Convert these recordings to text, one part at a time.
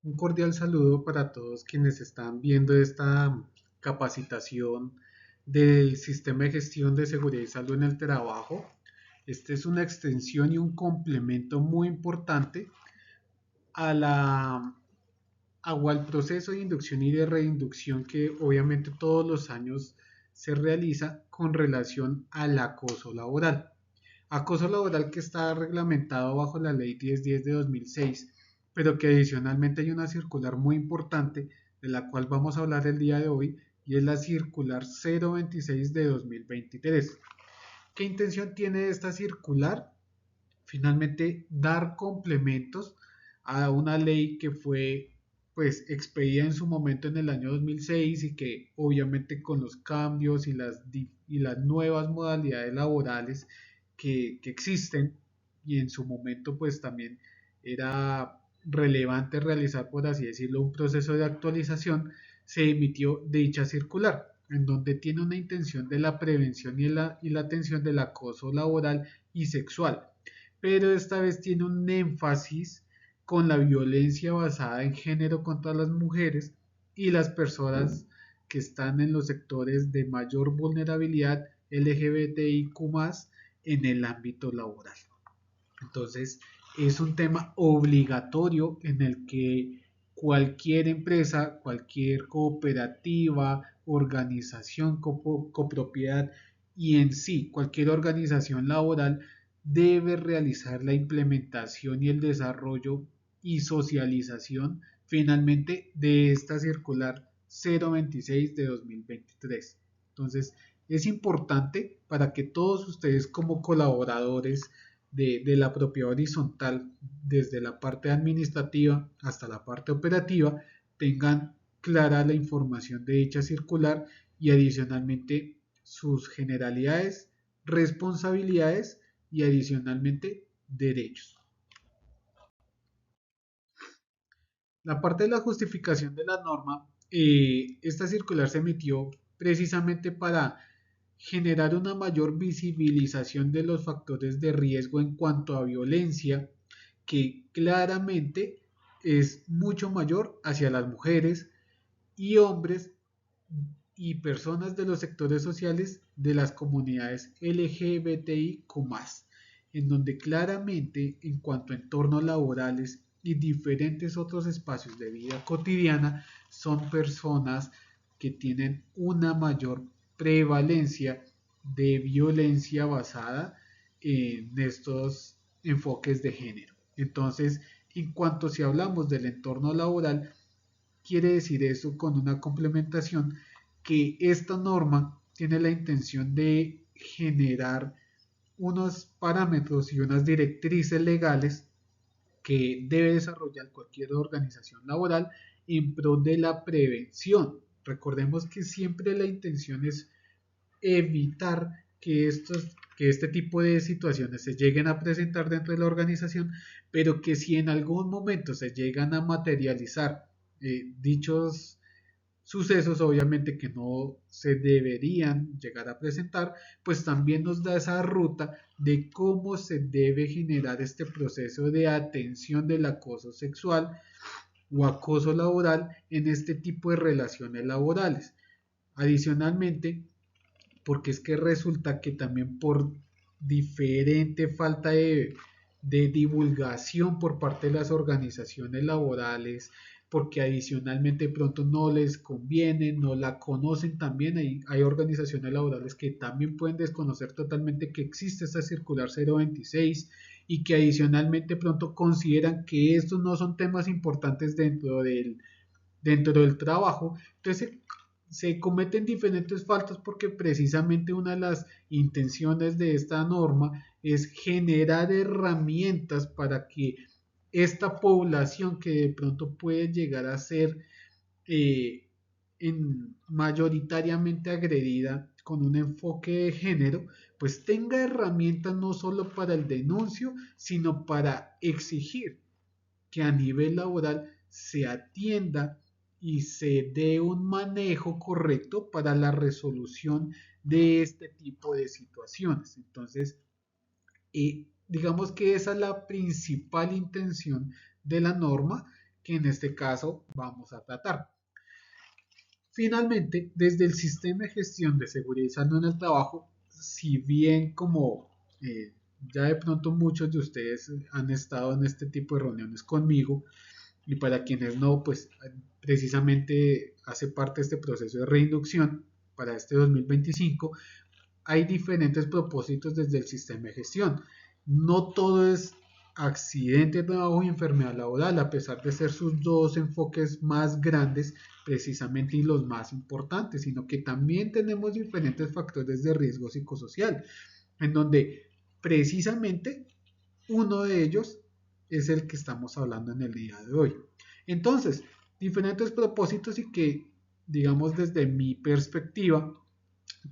Un cordial saludo para todos quienes están viendo esta capacitación del sistema de gestión de seguridad y salud en el trabajo. Este es una extensión y un complemento muy importante a al proceso de inducción y de reinducción que obviamente todos los años se realiza con relación al acoso laboral. Acoso laboral que está reglamentado bajo la ley 1010 de 2006, pero que adicionalmente hay una circular muy importante de la cual vamos a hablar el día de hoy, y es la circular 026 de 2023. ¿Qué intención tiene esta circular? Finalmente, dar complementos a una ley que fue pues expedida en su momento en el año 2006 y que obviamente con los cambios y las nuevas modalidades laborales que existen, y en su momento pues también era relevante realizar, por así decirlo, un proceso de actualización, se emitió dicha circular, en donde tiene una intención de la prevención y la atención del acoso laboral y sexual, pero esta vez tiene un énfasis con la violencia basada en género contra las mujeres y las personas que están en los sectores de mayor vulnerabilidad LGBTIQ en el ámbito laboral. Entonces, es un tema obligatorio en el que cualquier empresa, cualquier cooperativa, organización, copropiedad y en sí cualquier organización laboral debe realizar la implementación y el desarrollo y socialización finalmente de esta circular 026 de 2023. Entonces, es importante para que todos ustedes como colaboradores de la propiedad horizontal, desde la parte administrativa hasta la parte operativa, tengan clara la información de dicha circular y adicionalmente sus generalidades, responsabilidades y adicionalmente derechos. La parte de la justificación de la norma, esta circular se emitió precisamente para generar una mayor visibilización de los factores de riesgo en cuanto a violencia, que claramente es mucho mayor hacia las mujeres y hombres y personas de los sectores sociales de las comunidades LGBTIQ+, en donde claramente en cuanto a entornos laborales y diferentes otros espacios de vida cotidiana son personas que tienen una mayor prevalencia de violencia basada en estos enfoques de género. Entonces, en cuanto si hablamos del entorno laboral, quiere decir eso con una complementación que esta norma tiene la intención de generar unos parámetros y unas directrices legales que debe desarrollar cualquier organización laboral en pro de la prevención. Recordemos que siempre la intención es evitar que este tipo de situaciones se lleguen a presentar dentro de la organización, pero que si en algún momento se llegan a materializar dichos sucesos, obviamente que no se deberían llegar a presentar, pues también nos da esa ruta de cómo se debe generar este proceso de atención del acoso sexual o acoso laboral en este tipo de relaciones laborales. Adicionalmente, porque es que resulta que también por diferente falta de divulgación por parte de las organizaciones laborales, porque adicionalmente pronto no les conviene, no la conocen también, hay organizaciones laborales que también pueden desconocer totalmente que existe esta circular 026 y que adicionalmente pronto consideran que estos no son temas importantes dentro del trabajo. Entonces se cometen diferentes faltas porque precisamente una de las intenciones de esta norma es generar herramientas para que esta población que de pronto puede llegar a ser eh, mayoritariamente agredida con un enfoque de género, pues tenga herramientas no solo para el denuncio, sino para exigir que a nivel laboral se atienda y se dé un manejo correcto para la resolución de este tipo de situaciones. Entonces, digamos que esa es la principal intención de la norma, que en este caso vamos a tratar. Finalmente, desde el sistema de gestión de seguridad y salud en el trabajo, si bien como ya de pronto muchos de ustedes han estado en este tipo de reuniones conmigo, y para quienes no, pues precisamente hace parte de este proceso de reinducción para este 2025, hay diferentes propósitos desde el sistema de gestión. No todo es accidente de trabajo y enfermedad laboral, a pesar de ser sus dos enfoques más grandes precisamente y los más importantes, sino que también tenemos diferentes factores de riesgo psicosocial, en donde precisamente uno de ellos es el que estamos hablando en el día de hoy. Entonces, diferentes propósitos y que, digamos, desde mi perspectiva,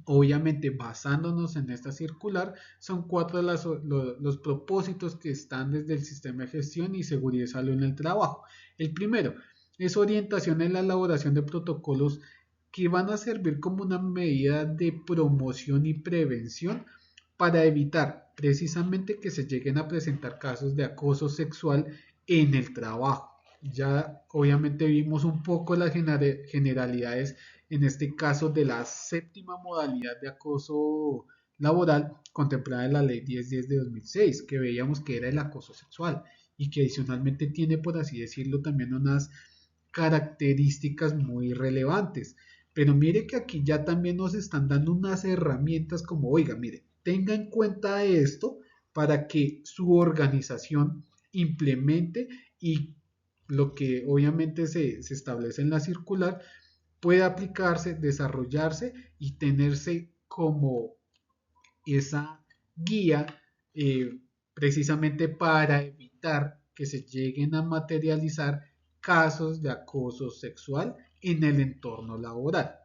obviamente basándonos en esta circular, son cuatro los propósitos que están desde el sistema de gestión y seguridad y salud en el trabajo. El primero es orientación en la elaboración de protocolos que van a servir como una medida de promoción y prevención para evitar precisamente que se lleguen a presentar casos de acoso sexual en el trabajo. Ya obviamente vimos un poco las generalidades en este caso de la séptima modalidad de acoso laboral contemplada en la ley 1010 de 2006, que veíamos que era el acoso sexual y que adicionalmente tiene, por así decirlo, también unas características muy relevantes. Pero mire que aquí ya también nos están dando unas herramientas como, oiga, mire, tenga en cuenta esto para que su organización implemente y lo que obviamente se establece en la circular puede aplicarse, desarrollarse y tenerse como esa guía precisamente para evitar que se lleguen a materializar casos de acoso sexual en el entorno laboral.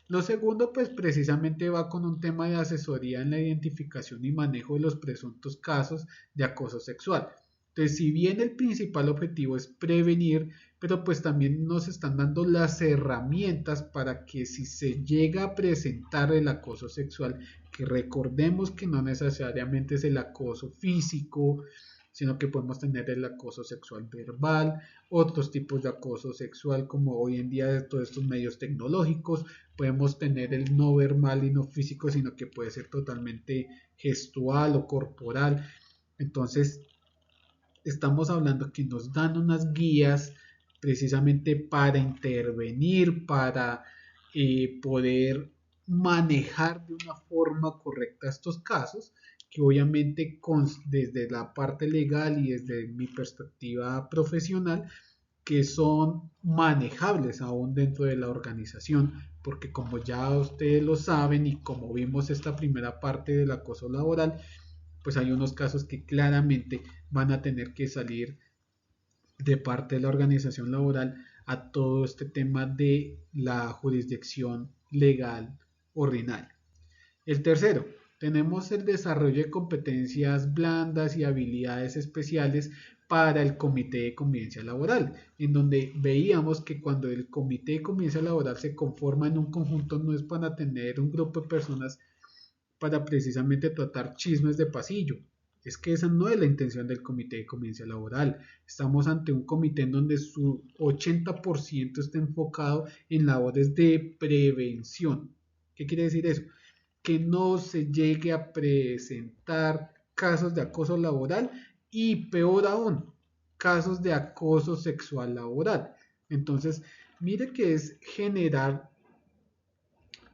Lo segundo, pues precisamente va con un tema de asesoría en la identificación y manejo de los presuntos casos de acoso sexual. Entonces, si bien el principal objetivo es prevenir, pero pues también nos están dando las herramientas para que si se llega a presentar el acoso sexual, que recordemos que no necesariamente es el acoso físico, sino que podemos tener el acoso sexual verbal, otros tipos de acoso sexual como hoy en día de todos estos medios tecnológicos, podemos tener el no verbal y no físico, sino que puede ser totalmente gestual o corporal. Entonces, estamos hablando que nos dan unas guías precisamente para intervenir, para poder manejar de una forma correcta estos casos, que obviamente desde la parte legal y desde mi perspectiva profesional, que son manejables aún dentro de la organización, porque como ya ustedes lo saben y como vimos esta primera parte del acoso laboral, pues hay unos casos que claramente van a tener que salir de parte de la organización laboral a todo este tema de la jurisdicción legal ordinaria. El tercero, tenemos el desarrollo de competencias blandas y habilidades especiales para el comité de convivencia laboral, en donde veíamos que cuando el comité de convivencia laboral se conforma en un conjunto no es para tener un grupo de personas para precisamente tratar chismes de pasillo. Es que esa no es la intención del comité de convivencia laboral. Estamos ante un comité en donde su 80% está enfocado en labores de prevención. ¿Qué quiere decir eso? Que no se llegue a presentar casos de acoso laboral y peor aún, casos de acoso sexual laboral. Entonces, mire que es generar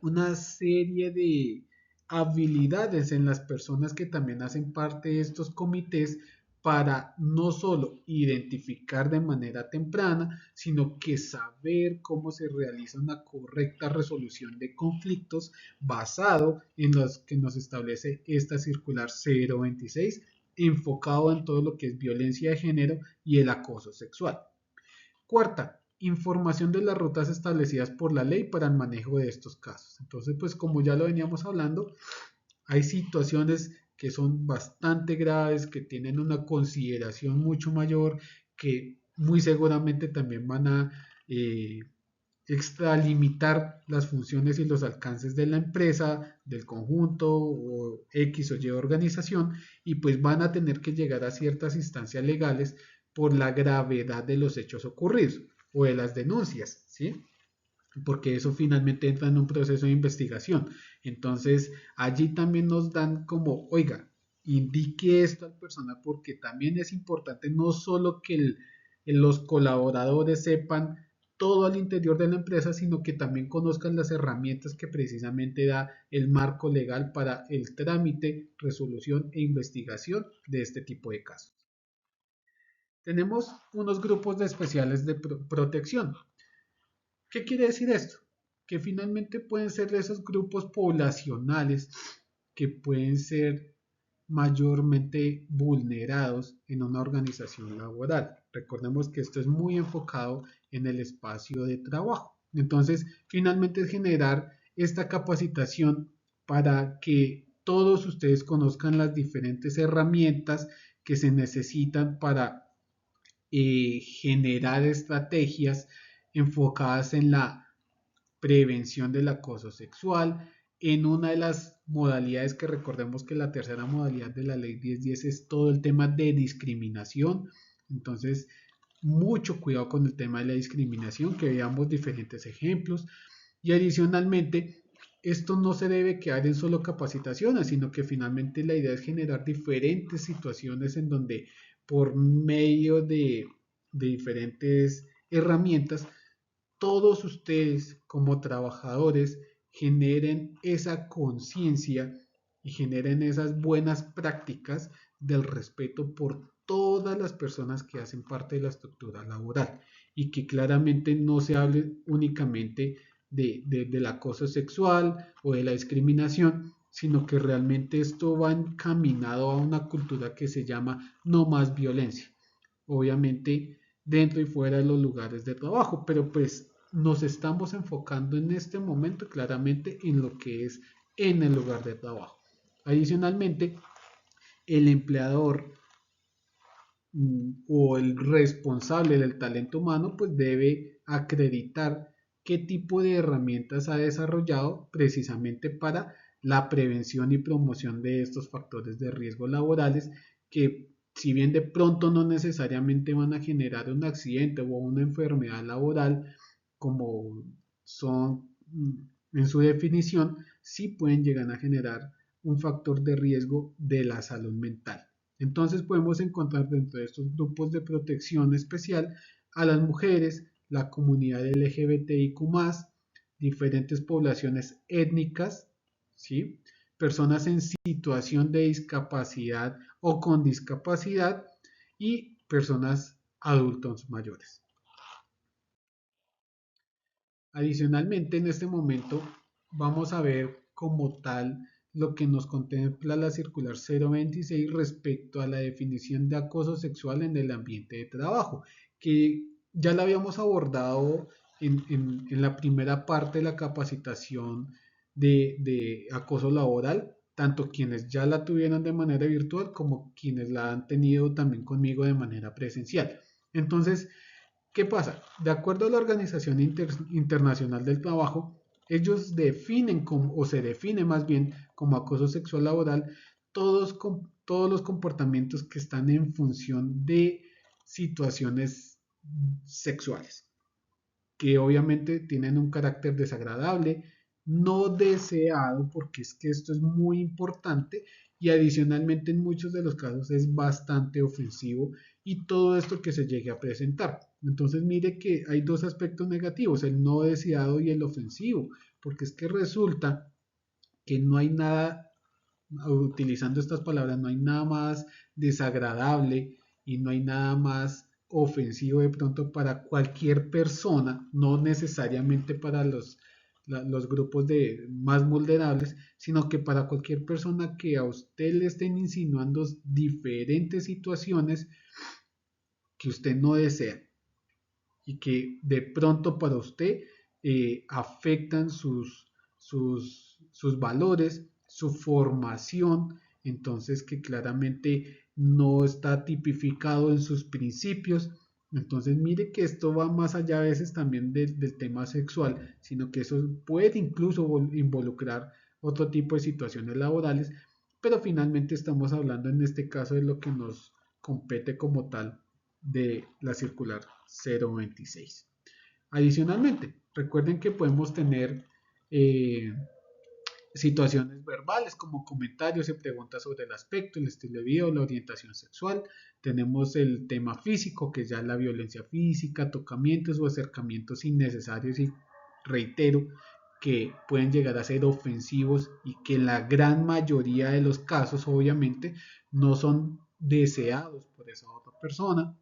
una serie de habilidades en las personas que también hacen parte de estos comités para no solo identificar de manera temprana, sino que saber cómo se realiza una correcta resolución de conflictos basado en los que nos establece esta circular 026, enfocado en todo lo que es violencia de género y el acoso sexual. Cuarta, información de las rutas establecidas por la ley para el manejo de estos casos. Entonces, pues como ya lo veníamos hablando, hay situaciones que son bastante graves, que tienen una consideración mucho mayor, que muy seguramente también van a extralimitar las funciones y los alcances de la empresa, del conjunto o X o Y organización, y pues van a tener que llegar a ciertas instancias legales por la gravedad de los hechos ocurridos o de las denuncias, ¿sí? Porque eso finalmente entra en un proceso de investigación. Entonces, allí también nos dan como, oiga, indique esto al personal porque también es importante no solo que los colaboradores sepan todo al interior de la empresa, sino que también conozcan las herramientas que precisamente da el marco legal para el trámite, resolución e investigación de este tipo de casos. Tenemos unos grupos de especiales de protección. ¿Qué quiere decir esto? Que finalmente pueden ser esos grupos poblacionales que pueden ser mayormente vulnerados en una organización laboral. Recordemos que esto es muy enfocado en el espacio de trabajo. Entonces, finalmente es generar esta capacitación para que todos ustedes conozcan las diferentes herramientas que se necesitan para generar estrategias enfocadas en la prevención del acoso sexual, en una de las modalidades que recordemos que la tercera modalidad de la ley 1010 es todo el tema de discriminación. Entonces, mucho cuidado con el tema de la discriminación, que veamos diferentes ejemplos. Y adicionalmente, esto no se debe quedar en solo capacitaciones, sino que finalmente la idea es generar diferentes situaciones en donde por medio de diferentes herramientas todos ustedes como trabajadores generen esa conciencia y generen esas buenas prácticas del respeto por todas las personas que hacen parte de la estructura laboral y que claramente no se hable únicamente del acoso sexual o de la discriminación, sino que realmente esto va encaminado a una cultura que se llama no más violencia. Obviamente dentro y fuera de los lugares de trabajo, pero pues nos estamos enfocando en este momento claramente en lo que es en el lugar de trabajo. Adicionalmente, el empleador o el responsable del talento humano pues debe acreditar qué tipo de herramientas ha desarrollado precisamente para la prevención y promoción de estos factores de riesgo laborales que si bien de pronto no necesariamente van a generar un accidente o una enfermedad laboral como son en su definición, sí pueden llegar a generar un factor de riesgo de la salud mental. Entonces podemos encontrar dentro de estos grupos de protección especial a las mujeres, la comunidad LGBTIQ+, diferentes poblaciones étnicas, ¿sí? Personas en situación de discapacidad o con discapacidad y personas adultos mayores. Adicionalmente, en este momento vamos a ver como tal lo que nos contempla la circular 026 respecto a la definición de acoso sexual en el ambiente de trabajo, que ya la habíamos abordado en la primera parte de la capacitación de acoso laboral, tanto quienes ya la tuvieron de manera virtual como quienes la han tenido también conmigo de manera presencial. Entonces, ¿qué pasa? De acuerdo a la Organización Internacional del Trabajo, ellos definen como, o se define más bien como acoso sexual laboral todos los comportamientos que están en función de situaciones sexuales, que obviamente tienen un carácter desagradable, no deseado, porque es que esto es muy importante y adicionalmente en muchos de los casos es bastante ofensivo y todo esto que se llegue a presentar. Entonces mire que hay dos aspectos negativos, el no deseado y el ofensivo, porque es que resulta que no hay nada, utilizando estas palabras, no hay nada más desagradable y no hay nada más ofensivo de pronto para cualquier persona, no necesariamente para los grupos de más vulnerables, sino que para cualquier persona que a usted le estén insinuando diferentes situaciones que usted no desea y que de pronto para usted afectan sus valores, su formación, entonces que claramente no está tipificado en sus principios. Entonces mire que esto va más allá a veces también del tema sexual, sino que eso puede incluso involucrar otro tipo de situaciones laborales, pero finalmente estamos hablando en este caso de lo que nos compete como tal de la circular 026. Adicionalmente, recuerden que podemos tener eh, situaciones verbales como comentarios y preguntas sobre el aspecto, el estilo de vida o la orientación sexual. Tenemos el tema físico, que ya es la violencia física, tocamientos o acercamientos innecesarios y reitero que pueden llegar a ser ofensivos y que en la gran mayoría de los casos obviamente no son deseados por esa otra persona.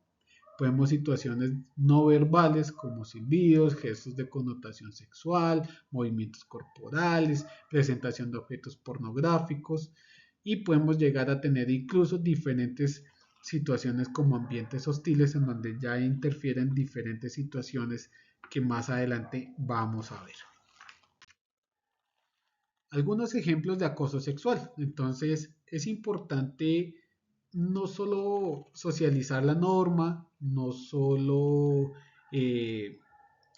Podemos situaciones no verbales como silbidos, gestos de connotación sexual, movimientos corporales, presentación de objetos pornográficos y podemos llegar a tener incluso diferentes situaciones como ambientes hostiles en donde ya interfieren diferentes situaciones que más adelante vamos a ver. Algunos ejemplos de acoso sexual. Entonces es importante no solo socializar la norma, no solo eh,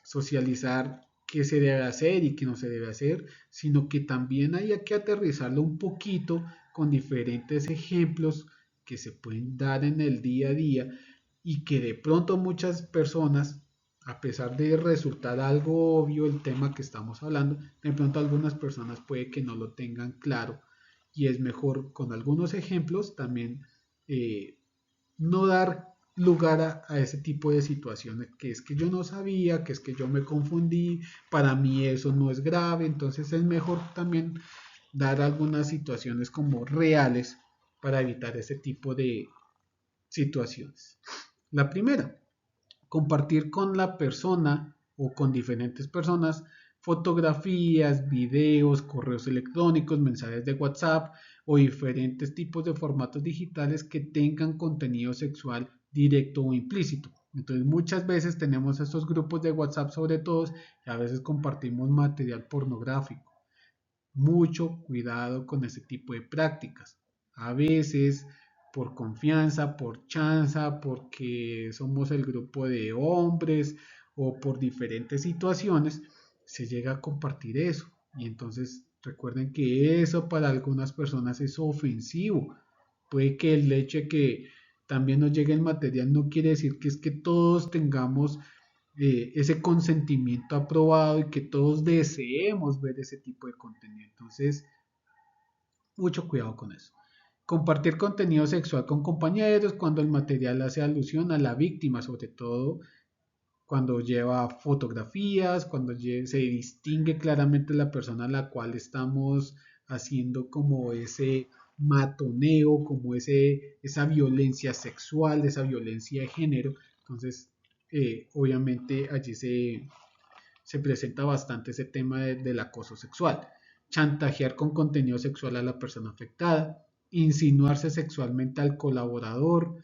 socializar qué se debe hacer y qué no se debe hacer, sino que también hay que aterrizarlo un poquito con diferentes ejemplos que se pueden dar en el día a día y que de pronto muchas personas, a pesar de resultar algo obvio el tema que estamos hablando, de pronto algunas personas puede que no lo tengan claro y es mejor con algunos ejemplos también eh, no dar lugar a ese tipo de situaciones, que es que yo no sabía, que es que yo me confundí, para mí eso no es grave, entonces es mejor también dar algunas situaciones como reales para evitar ese tipo de situaciones. La primera, compartir con la persona o con diferentes personas fotografías, videos, correos electrónicos, mensajes de WhatsApp o diferentes tipos de formatos digitales que tengan contenido sexual directo o implícito. Entonces muchas veces tenemos estos grupos de WhatsApp sobre todo y a veces compartimos material pornográfico. Mucho cuidado con ese tipo de prácticas. A veces por confianza, por chanza, porque somos el grupo de hombres o por diferentes situaciones, se llega a compartir eso. Y entonces recuerden que eso para algunas personas es ofensivo. Puede que el hecho de que también nos llegue el material no quiere decir que es que todos tengamos ese consentimiento aprobado y que todos deseemos ver ese tipo de contenido. Entonces, mucho cuidado con eso. Compartir contenido sexual con compañeros cuando el material hace alusión a la víctima, sobre todo cuando lleva fotografías, cuando se distingue claramente la persona a la cual estamos haciendo como ese matoneo, como esa violencia sexual, esa violencia de género. Entonces, obviamente allí se presenta bastante ese tema del acoso sexual. Chantajear con contenido sexual a la persona afectada, insinuarse sexualmente al colaborador,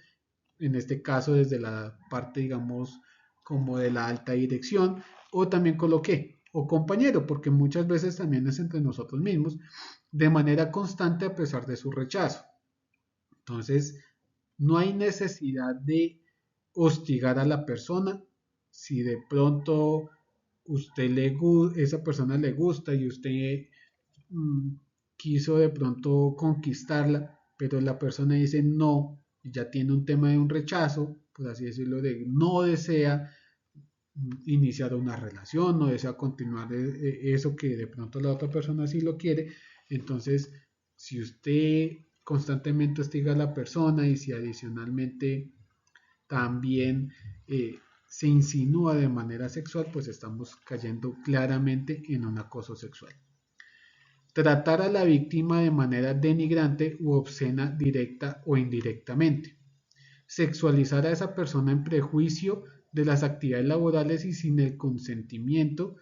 en este caso desde la parte, digamos, como de la alta dirección, o también coloqué, o compañero, porque muchas veces también es entre nosotros mismos, de manera constante a pesar de su rechazo. Entonces, no hay necesidad de hostigar a la persona. Si de pronto esa persona le gusta y usted mm, quiso de pronto conquistarla, pero la persona dice no, y ya tiene un tema de un rechazo, por así decirlo, de no desea iniciar una relación, no desea continuar eso que de pronto la otra persona sí lo quiere, entonces si usted constantemente hostiga a la persona y si adicionalmente también se insinúa de manera sexual, pues estamos cayendo claramente en un acoso sexual. Tratar a la víctima de manera denigrante u obscena directa o indirectamente. Sexualizar a esa persona en prejuicio de las actividades laborales y sin el consentimiento,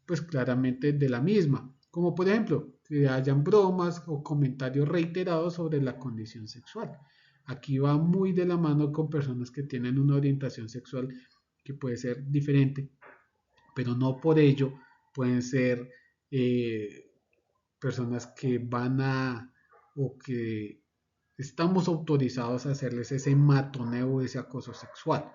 pues claramente de la misma. Como por ejemplo, que hayan bromas o comentarios reiterados sobre la condición sexual. Aquí va muy de la mano con personas que tienen una orientación sexual que puede ser diferente, pero no por ello pueden ser personas que van a o que estamos autorizados a hacerles ese matoneo, ese acoso sexual,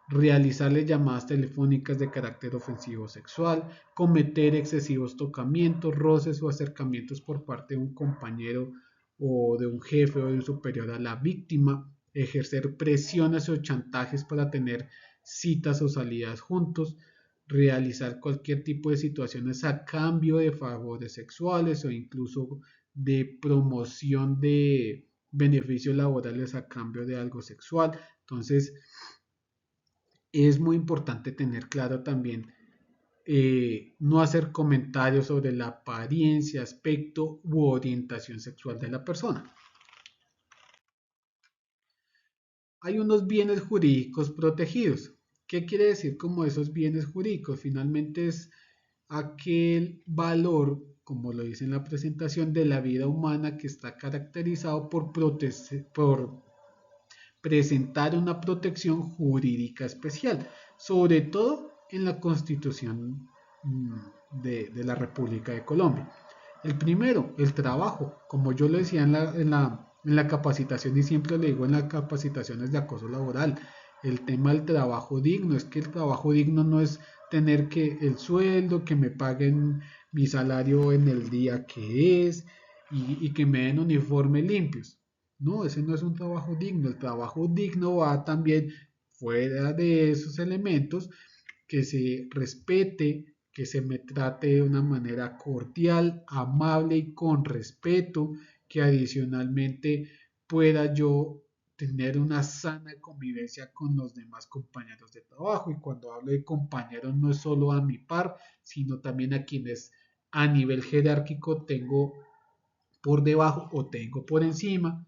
realizarles llamadas telefónicas de carácter ofensivo sexual, cometer excesivos tocamientos, roces o acercamientos por parte de un compañero o de un jefe o de un superior a la víctima, ejercer presiones o chantajes para tener citas o salidas juntos, realizar cualquier tipo de situaciones a cambio de favores sexuales o incluso de promoción de beneficios laborales a cambio de algo sexual. Entonces, es muy importante tener claro también no hacer comentarios sobre la apariencia, aspecto u orientación sexual de la persona. Hay unos bienes jurídicos protegidos. ¿Qué quiere decir como esos bienes jurídicos? Finalmente es aquel valor, como lo dice en la presentación, de la vida humana que está caracterizado por presentar una protección jurídica especial, sobre todo en la Constitución de la República de Colombia. El primero, el trabajo, como yo lo decía en la capacitación y siempre le digo en las capacitaciones de acoso laboral, el tema del trabajo digno, es que el trabajo digno no es tener que el sueldo, que me paguen mi salario en el día que es y que me den uniformes limpios. No, ese no es un trabajo digno. El trabajo digno va también fuera de esos elementos, que se respete, que se me trate de una manera cordial, amable y con respeto, que adicionalmente pueda yo tener una sana convivencia con los demás compañeros de trabajo. Y cuando hablo de compañeros no es solo a mi par, sino también a quienes a nivel jerárquico tengo por debajo o tengo por encima.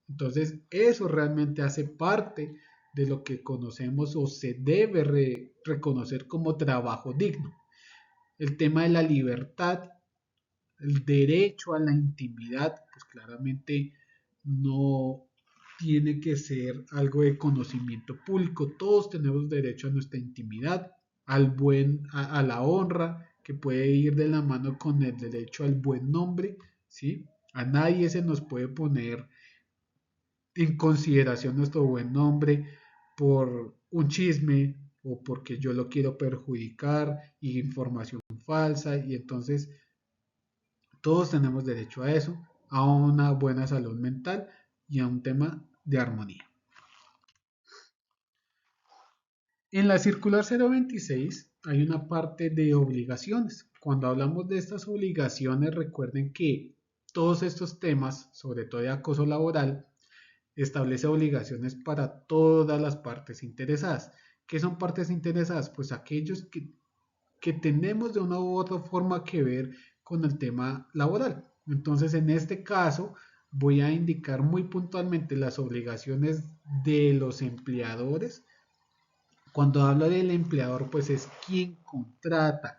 Entonces, eso realmente hace parte de lo que conocemos o se debe reconocer como trabajo digno. El tema de la libertad, el derecho a la intimidad, pues claramente no tiene que ser algo de conocimiento público. Todos tenemos derecho a nuestra intimidad, a la honra, que puede ir de la mano con el derecho al buen nombre, ¿sí? A nadie se nos puede poner en consideración nuestro buen nombre por un chisme o porque yo lo quiero perjudicar y información falsa, y entonces todos tenemos derecho a eso, a una buena salud mental y a un tema de armonía. En la circular 026 hay una parte de obligaciones. Cuando hablamos de estas obligaciones, recuerden que todos estos temas, sobre todo de acoso laboral, establece obligaciones para todas las partes interesadas. ¿Qué son partes interesadas? Pues aquellos que tenemos de una u otra forma que ver con el tema laboral. Entonces, en este caso, voy a indicar muy puntualmente las obligaciones de los empleadores. Cuando hablo del empleador, pues es quien contrata,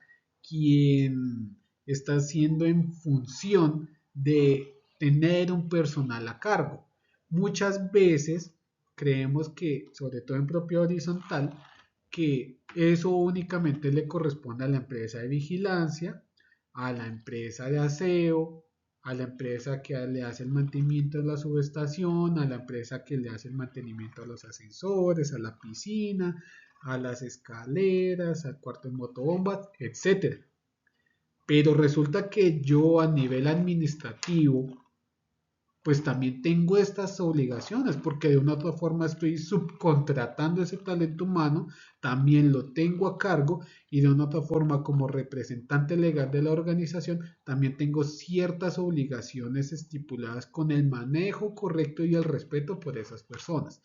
quien está haciendo en función de tener un personal a cargo. Muchas veces creemos que, sobre todo en propiedad horizontal, que eso únicamente le corresponde a la empresa de vigilancia, a la empresa de aseo, a la empresa que le hace el mantenimiento de la subestación, a la empresa que le hace el mantenimiento a los ascensores, a la piscina, a las escaleras, al cuarto de motobombas, etcétera. Pero resulta que yo a nivel administrativo, pues también tengo estas obligaciones, porque de una u otra forma estoy subcontratando ese talento humano, también lo tengo a cargo, y de una u otra forma como representante legal de la organización, también tengo ciertas obligaciones estipuladas con el manejo correcto y el respeto por esas personas.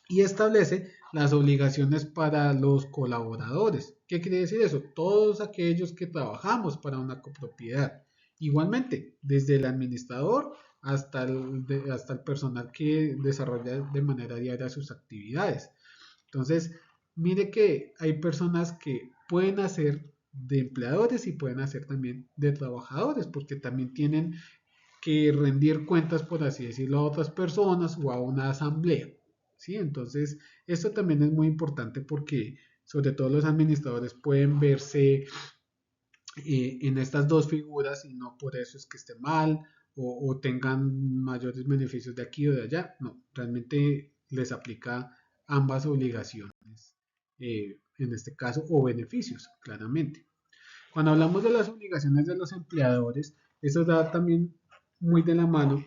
Y establece las obligaciones para los colaboradores. ¿Qué quiere decir eso? Todos aquellos que trabajamos para una copropiedad. Igualmente, desde el administrador hasta el personal que desarrolla de manera diaria sus actividades. Entonces, mire que hay personas que pueden hacer de empleadores y pueden hacer también de trabajadores, porque también tienen que rendir cuentas, por así decirlo, a otras personas o a una asamblea. ¿Sí? Entonces, esto también es muy importante porque sobre todo los administradores pueden verse en estas dos figuras, y no por eso es que esté mal o tengan mayores beneficios de aquí o de allá. No, realmente les aplica ambas obligaciones, en este caso, o beneficios, claramente. Cuando hablamos de las obligaciones de los empleadores, eso da también muy de la mano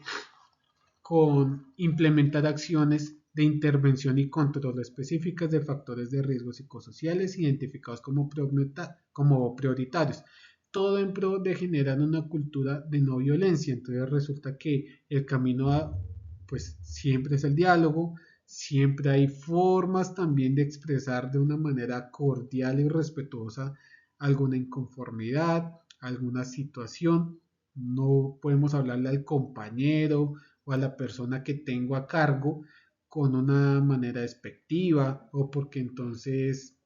con implementar acciones de intervención y control específicas de factores de riesgo psicosociales identificados como prioritarios. Todo en pro de generar una cultura de no violencia. Entonces resulta que el camino pues siempre es el diálogo, siempre hay formas también de expresar de una manera cordial y respetuosa alguna inconformidad, alguna situación. No podemos hablarle al compañero o a la persona que tengo a cargo con una manera despectiva o porque entonces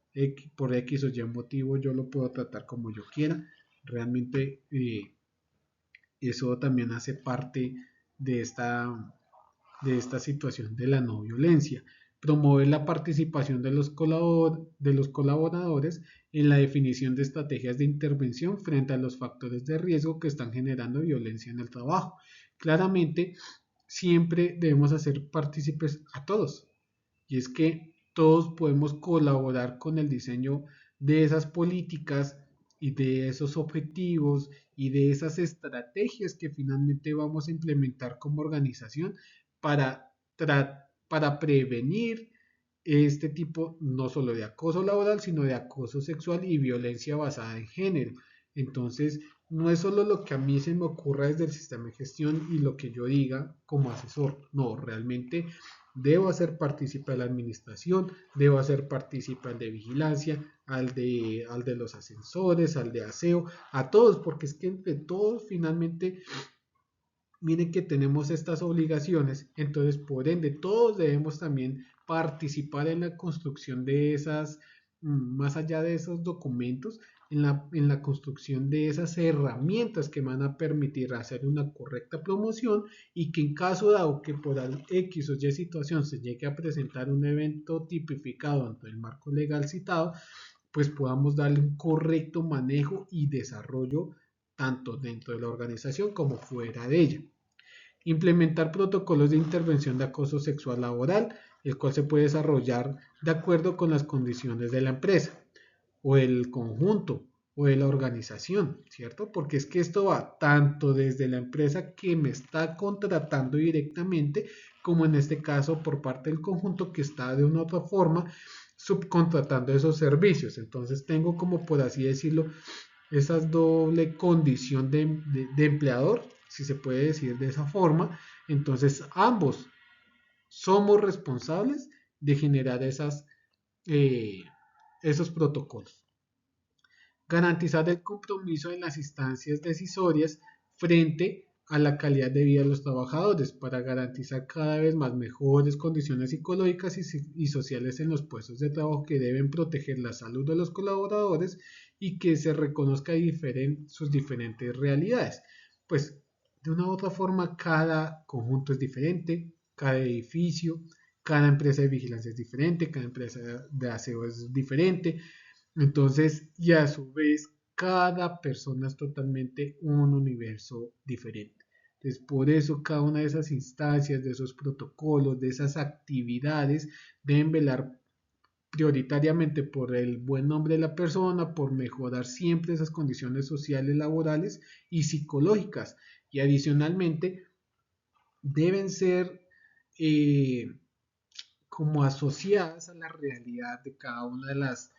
por X o Y motivo yo lo puedo tratar como yo quiera. Realmente eso también hace parte de esta situación de la no violencia. Promover la participación de los colaboradores en la definición de estrategias de intervención frente a los factores de riesgo que están generando violencia en el trabajo. Claramente, siempre debemos hacer partícipes a todos. Y es que todos podemos colaborar con el diseño de esas políticas y de esos objetivos y de esas estrategias que finalmente vamos a implementar como organización para, para prevenir este tipo no solo de acoso laboral, sino de acoso sexual y violencia basada en género. Entonces, no es solo lo que a mí se me ocurra desde el sistema de gestión y lo que yo diga como asesor, no, realmente debo hacer partícipe a la administración, debo hacer partícipe al de vigilancia, al de los ascensores, al de aseo, a todos, porque es que entre todos finalmente miren que tenemos estas obligaciones, entonces por ende todos debemos también participar en la construcción de esas, más allá de esos documentos, en la construcción de esas herramientas que van a permitir hacer una correcta promoción y que en caso dado que por X o Y situación se llegue a presentar un evento tipificado dentro del marco legal citado, pues podamos darle un correcto manejo y desarrollo tanto dentro de la organización como fuera de ella. Implementar protocolos de intervención de acoso sexual laboral, el cual se puede desarrollar de acuerdo con las condiciones de la empresa o el conjunto o de la organización, ¿cierto? Porque es que esto va tanto desde la empresa que me está contratando directamente, como en este caso por parte del conjunto que está de una otra forma subcontratando esos servicios. Entonces tengo como por así decirlo esa doble condición de empleador, si se puede decir de esa forma. Entonces ambos somos responsables de generar eh, esos protocolos. Garantizar el compromiso en las instancias decisorias frente a la calidad de vida de los trabajadores para garantizar cada vez más mejores condiciones psicológicas y sociales en los puestos de trabajo que deben proteger la salud de los colaboradores y que se reconozca sus diferentes realidades. Pues de una u otra forma cada conjunto es diferente, cada edificio, cada empresa de vigilancia es diferente, cada empresa de aseo es diferente, entonces, y a su vez, cada persona es totalmente un universo diferente. Entonces, por eso cada una de esas instancias, de esos protocolos, de esas actividades, deben velar prioritariamente por el buen nombre de la persona, por mejorar siempre esas condiciones sociales, laborales y psicológicas. Y adicionalmente, deben ser eh, como asociadas a la realidad de cada una de las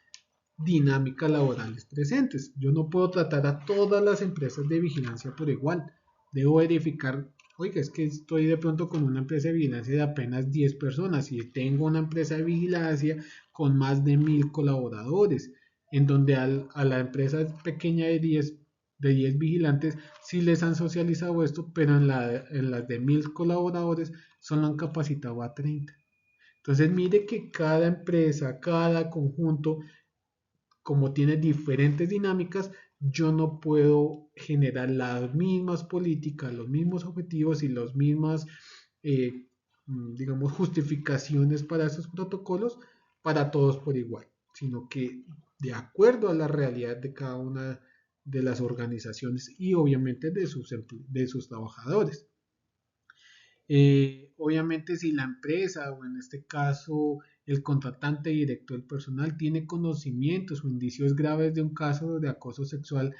dinámicas laborales presentes. Yo no puedo tratar a todas las empresas de vigilancia por igual. Debo verificar, oiga, es que estoy de pronto con una empresa de vigilancia de apenas 10 personas y tengo una empresa de vigilancia con más de 1000 colaboradores, en donde a la empresa pequeña de 10 vigilantes sí les han socializado esto, pero en las de 1000 colaboradores solo han capacitado a 30. Entonces mire que cada empresa, cada conjunto como tiene diferentes dinámicas, yo no puedo generar las mismas políticas, los mismos objetivos y las mismas, eh, digamos, justificaciones para esos protocolos para todos por igual, sino que de acuerdo a la realidad de cada una de las organizaciones y obviamente de sus trabajadores. Obviamente si la empresa o en este caso el contratante directo del personal tiene conocimientos o indicios graves de un caso de acoso sexual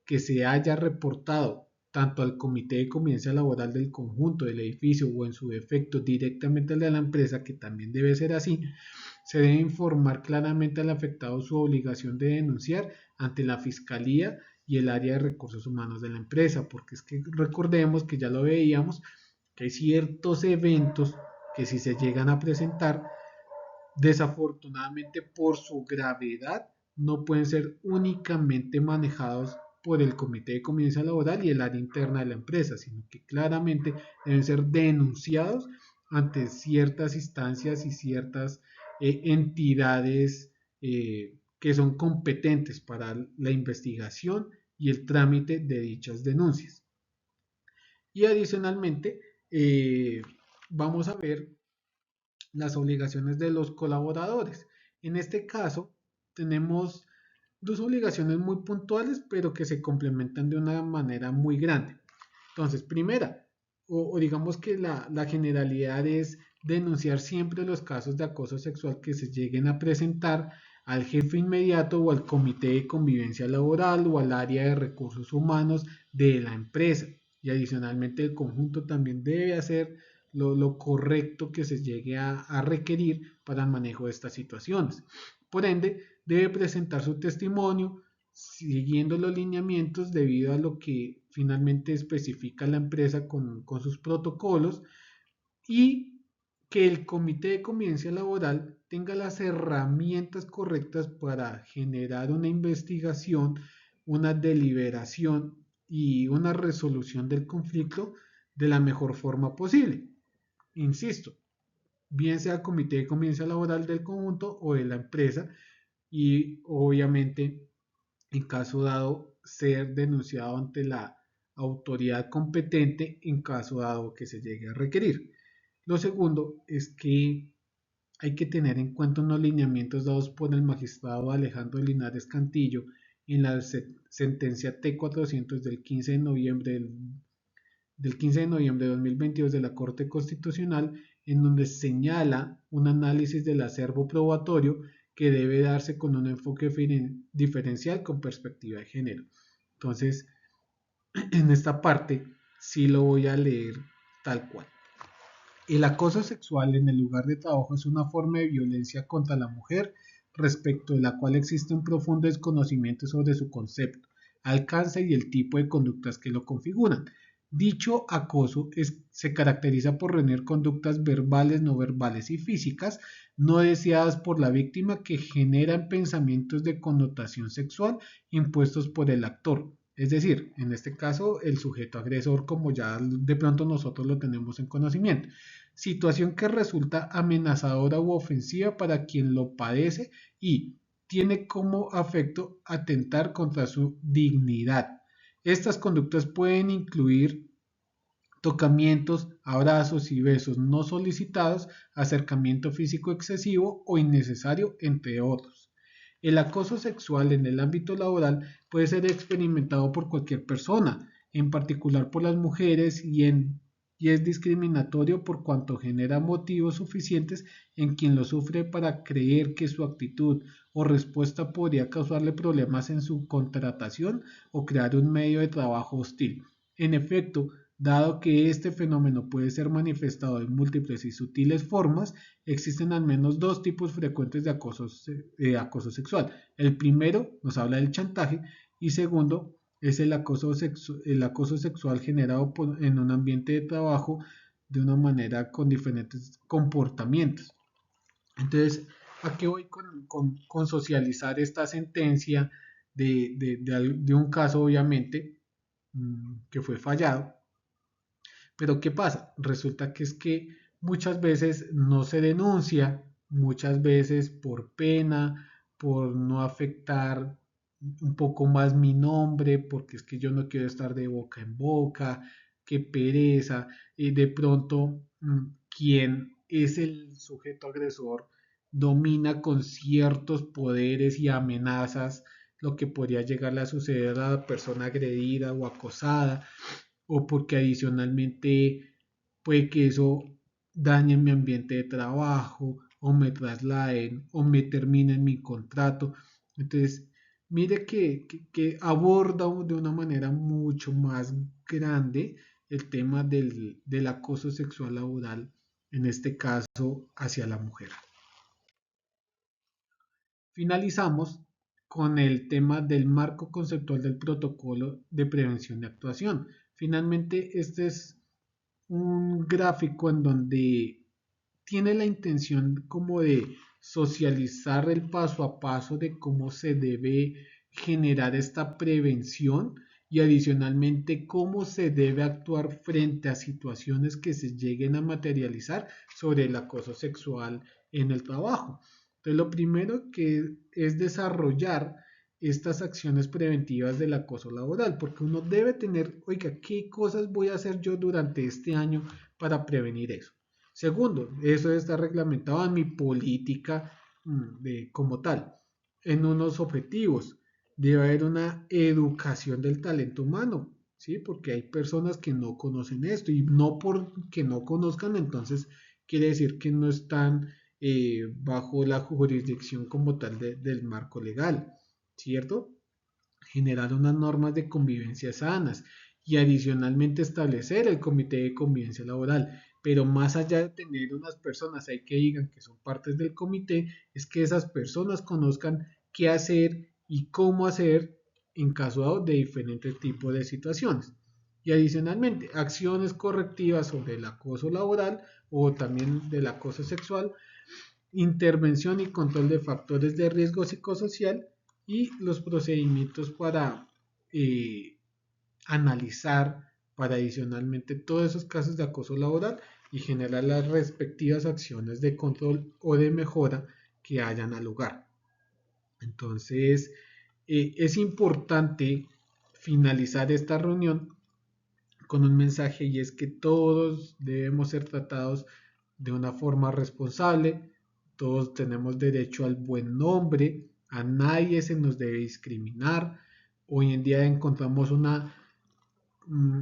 que se haya reportado tanto al comité de convivencia laboral del conjunto, del edificio o en su defecto directamente al de la empresa, que también debe ser así, se debe informar claramente al afectado su obligación de denunciar ante la Fiscalía y el área de recursos humanos de la empresa, porque es que recordemos que ya lo veíamos, que hay ciertos eventos que si se llegan a presentar, desafortunadamente por su gravedad, no pueden ser únicamente manejados por el comité de convivencia laboral y el área interna de la empresa, sino que claramente deben ser denunciados ante ciertas instancias y ciertas entidades que son competentes para la investigación y el trámite de dichas denuncias. Y adicionalmente, vamos a ver las obligaciones de los colaboradores. En este caso, tenemos dos obligaciones muy puntuales, pero que se complementan de una manera muy grande. Entonces, primera, o digamos que la generalidad es denunciar siempre los casos de acoso sexual que se lleguen a presentar al jefe inmediato o al comité de convivencia laboral o al área de recursos humanos de la empresa. Y adicionalmente el conjunto también debe hacer lo correcto que se llegue a requerir para el manejo de estas situaciones. Por ende, debe presentar su testimonio siguiendo los lineamientos debido a lo que finalmente especifica la empresa con sus protocolos y que el comité de convivencia laboral tenga las herramientas correctas para generar una investigación, una deliberación y una resolución del conflicto de la mejor forma posible. Insisto, bien sea comité de convivencia laboral del conjunto o de la empresa y obviamente en caso dado ser denunciado ante la autoridad competente en caso dado que se llegue a requerir. Lo segundo es que hay que tener en cuenta unos lineamientos dados por el magistrado Alejandro Linares Cantillo en la sentencia T400 del 15 de noviembre del 15 de noviembre de 2022 de la Corte Constitucional, en donde señala un análisis del acervo probatorio que debe darse con un enfoque diferencial con perspectiva de género. Entonces, en esta parte sí lo voy a leer tal cual. El acoso sexual en el lugar de trabajo es una forma de violencia contra la mujer respecto de la cual existe un profundo desconocimiento sobre su concepto, alcance y el tipo de conductas que lo configuran. Dicho acoso se caracteriza por reunir conductas verbales, no verbales y físicas no deseadas por la víctima que generan pensamientos de connotación sexual impuestos por el actor. Es decir, en este caso, el sujeto agresor, como ya de pronto nosotros lo tenemos en conocimiento. Situación que resulta amenazadora u ofensiva para quien lo padece y tiene como afecto atentar contra su dignidad. Estas conductas pueden incluir tocamientos, abrazos y besos no solicitados, acercamiento físico excesivo o innecesario, entre otros. El acoso sexual en el ámbito laboral puede ser experimentado por cualquier persona, en particular por las mujeres, y es discriminatorio por cuanto genera motivos suficientes en quien lo sufre para creer que su actitud o respuesta podría causarle problemas en su contratación o crear un medio de trabajo hostil. En efecto, dado que este fenómeno puede ser manifestado en múltiples y sutiles formas, existen al menos dos tipos frecuentes de acoso sexual. El primero nos habla del chantaje y segundo es el acoso sexual generado en un ambiente de trabajo de una manera con diferentes comportamientos. Entonces, ¿a qué voy con socializar esta sentencia de un caso, obviamente, que fue fallado? Pero ¿qué pasa? Resulta que es que muchas veces no se denuncia, muchas veces por pena, por no afectar un poco más mi nombre, porque es que yo no quiero estar de boca en boca, qué pereza, y de pronto quien es el sujeto agresor domina con ciertos poderes y amenazas lo que podría llegarle a suceder a la persona agredida o acosada o porque adicionalmente puede que eso dañe mi ambiente de trabajo o me trasladen o me terminen mi contrato. Entonces, mire que aborda de una manera mucho más grande el tema del acoso sexual laboral, en este caso hacia la mujer. Finalizamos con el tema del marco conceptual del protocolo de prevención de actuación. Finalmente, este es un gráfico en donde tiene la intención como de socializar el paso a paso de cómo se debe generar esta prevención y adicionalmente cómo se debe actuar frente a situaciones que se lleguen a materializar sobre el acoso sexual en el trabajo. Entonces, lo primero que es desarrollar estas acciones preventivas del acoso laboral, porque uno debe tener, oiga, ¿qué cosas voy a hacer yo durante este año para prevenir eso? Segundo, eso está reglamentado en mi política como tal, en unos objetivos. Debe haber una educación del talento humano, ¿sí? Porque hay personas que no conocen esto y no porque no conozcan, entonces quiere decir que no están bajo la jurisdicción como tal del marco legal, ¿cierto? Generar unas normas de convivencia sanas y adicionalmente establecer el comité de convivencia laboral. Pero más allá de tener unas personas ahí que digan que son partes del comité, es que esas personas conozcan qué hacer y cómo hacer en caso de diferentes tipos de situaciones. Y adicionalmente, acciones correctivas sobre el acoso laboral o también del acoso sexual, intervención y control de factores de riesgo psicosocial y los procedimientos para eh, analizar para adicionalmente todos esos casos de acoso laboral y generar las respectivas acciones de control o de mejora que hayan al lugar. Entonces, es importante finalizar esta reunión con un mensaje y es que todos debemos ser tratados de una forma responsable, todos tenemos derecho al buen nombre, a nadie se nos debe discriminar. Hoy en día encontramos una mm,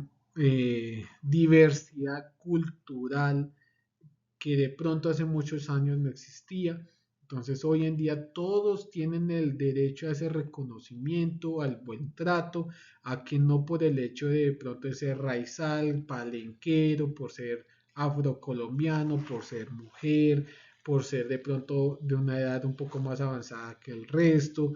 diversidad cultural que de pronto hace muchos años no existía. Entonces hoy en día todos tienen el derecho a ese reconocimiento, al buen trato, a que no por el hecho de pronto ser raizal, palenquero, por ser afrocolombiano, por ser mujer, por ser de pronto de una edad un poco más avanzada que el resto,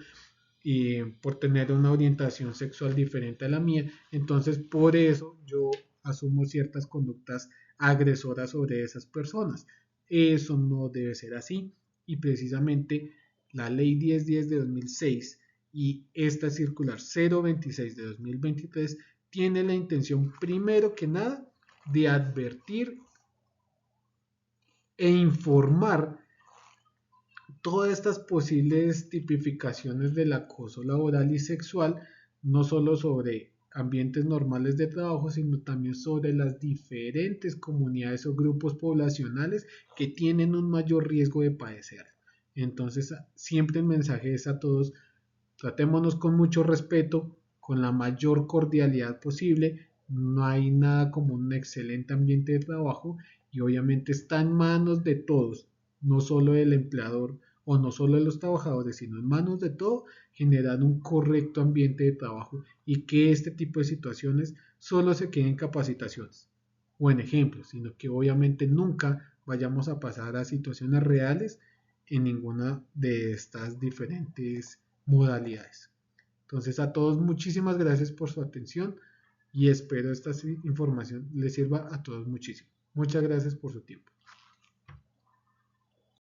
y por tener una orientación sexual diferente a la mía. Entonces, por eso yo asumo ciertas conductas agresoras sobre esas personas. Eso no debe ser así y precisamente la ley 1010 de 2006 y esta circular 026 de 2023 tiene la intención primero que nada de advertir e informar todas estas posibles tipificaciones del acoso laboral y sexual, no solo sobre ambientes normales de trabajo, sino también sobre las diferentes comunidades o grupos poblacionales que tienen un mayor riesgo de padecer. Entonces, siempre el mensaje es a todos, tratémonos con mucho respeto, con la mayor cordialidad posible. No hay nada como un excelente ambiente de trabajo y obviamente está en manos de todos, no solo del empleador o no solo de los trabajadores, sino en manos de todo, generar un correcto ambiente de trabajo y que este tipo de situaciones solo se queden en capacitaciones o en ejemplos, sino que obviamente nunca vayamos a pasar a situaciones reales en ninguna de estas diferentes modalidades. Entonces a todos muchísimas gracias por su atención y espero esta información les sirva a todos muchísimo. Muchas gracias por su tiempo.